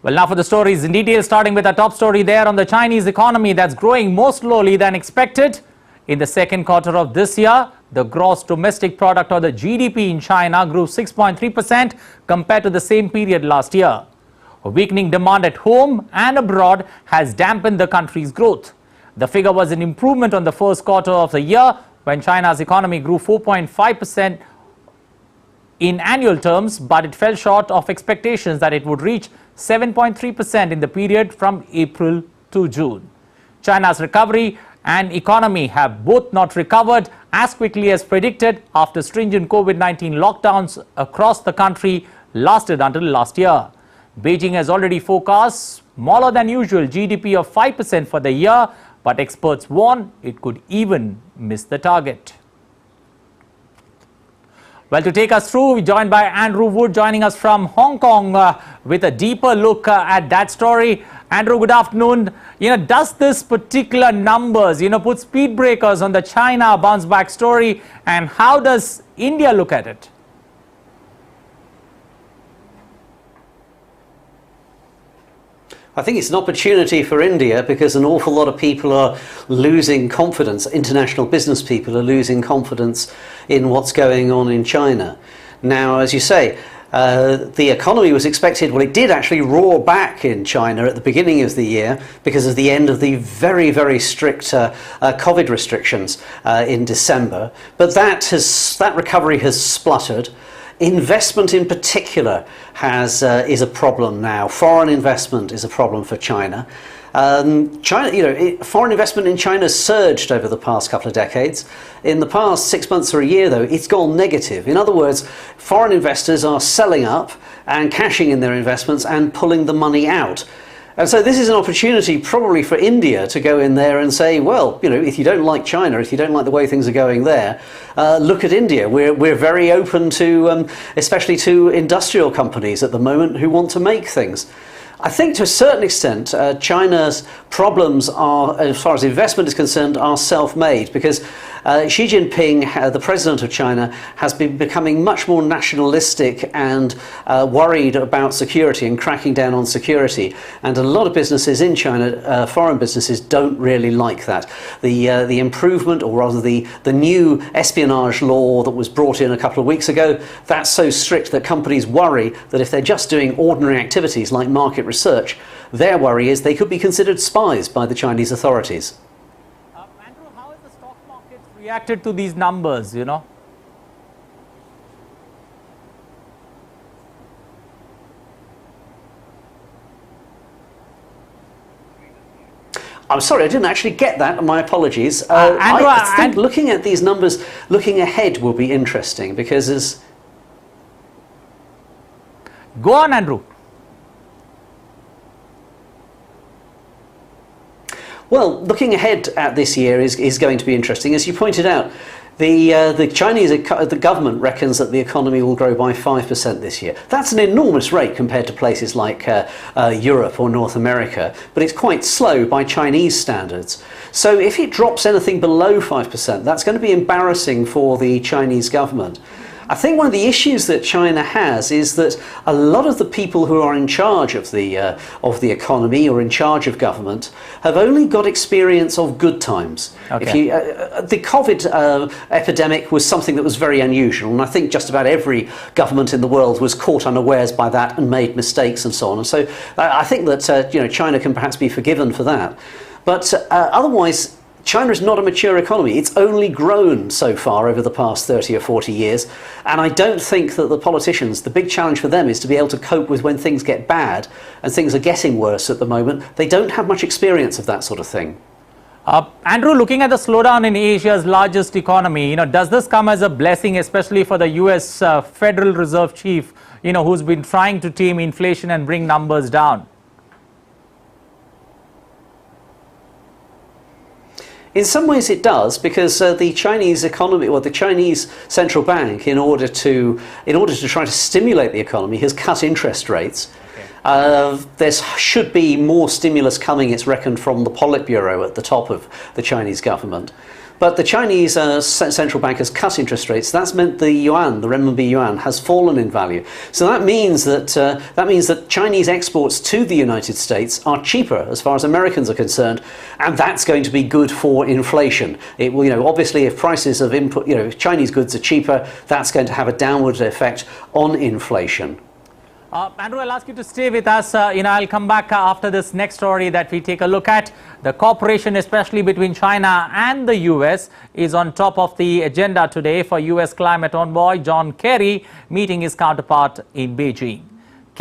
Well, now for the stories in detail, starting with our top story there on the Chinese economy that's growing more slowly than expected. In the second quarter of this year, the gross domestic product or the GDP in China grew 6.3% compared to the same period last year. A weakening demand at home and abroad has dampened the country's growth. The figure was an improvement on the first quarter of the year when China's economy grew 4.5% in annual terms, but it fell short of expectations that it would reach 7.3% in the period from April to June. China's recovery and economy have both not recovered as quickly as predicted after stringent COVID-19 lockdowns across the country lasted until last year. Beijing has already forecast smaller than usual GDP of 5% for the year, but experts warn it could even miss the target. Well, to take us through, we're joined by Andrew Wood, joining us from Hong Kong with a deeper look at that story. Andrew, good afternoon. Does this particular numbers, put speed breakers on the China bounce back story, and how does India look at it? I think it's an opportunity for India because an awful lot of people are losing confidence. International business people are losing confidence in what's going on in China. Now, as you say, the economy was expected, well, it did actually roar back in China at the beginning of the year because of the end of the very, very strict COVID restrictions in December. But that recovery has spluttered. Investment in particular is a problem now. Foreign investment is a problem for China. Foreign investment in China surged over the past couple of decades. In the past 6 months or a year, though, it's gone negative. In other words, foreign investors are selling up and cashing in their investments and pulling the money out. And so this is an opportunity probably for India to go in there and say, well, if you don't like China, if you don't like the way things are going there, look at India. We're very open to, especially to industrial companies at the moment who want to make things. I think to a certain extent, China's problems are, as far as investment is concerned, are self-made because Xi Jinping, the president of China, has been becoming much more nationalistic and worried about security and cracking down on security. And a lot of businesses in China, foreign businesses, don't really like that. The improvement, or rather the new espionage law that was brought in a couple of weeks ago, that's so strict that companies worry that if they're just doing ordinary activities like market research, their worry is they could be considered spies by the Chinese authorities. Andrew, how has the stock market reacted to these numbers, I'm sorry, I didn't actually get that. My apologies. Andrew, I think looking at these numbers, looking ahead will be interesting because Go on, Andrew. Well, looking ahead at this year is going to be interesting. As you pointed out, the Chinese the government reckons that the economy will grow by 5% this year. That's an enormous rate compared to places like Europe or North America, but it's quite slow by Chinese standards. So if it drops anything below 5%, that's going to be embarrassing for the Chinese government. I think one of the issues that China has is that a lot of the people who are in charge of the economy or in charge of government have only got experience of good times. Okay. The COVID epidemic was something that was very unusual, and I think just about every government in the world was caught unawares by that and made mistakes and so on. And so I think that China can perhaps be forgiven for that. But otherwise, China is not a mature economy. It's only grown so far over the past 30 or 40 years. And I don't think that the politicians, the big challenge for them is to be able to cope with when things get bad, and things are getting worse at the moment. They don't have much experience of that sort of thing. Andrew, looking at the slowdown in Asia's largest economy, does this come as a blessing, especially for the US Federal Reserve Chief, who's been trying to tame inflation and bring numbers down? In some ways it does, because the Chinese economy, or the Chinese central bank, in order to try to stimulate the economy, has cut interest rates. Okay. There should be more stimulus coming, it's reckoned, from the Politburo at the top of the Chinese government. But the Chinese central bank has cut interest rates. That's meant the yuan, the renminbi yuan, has fallen in value. So that means that Chinese exports to the United States are cheaper as far as Americans are concerned, and that's going to be good for inflation. It will, obviously, if prices of input, if Chinese goods are cheaper, that's going to have a downward effect on inflation. Andrew, I'll ask you to stay with us. I'll come back after this next story that we take a look at. The cooperation, especially between China and the US, is on top of the agenda today for US climate envoy John Kerry meeting his counterpart in Beijing.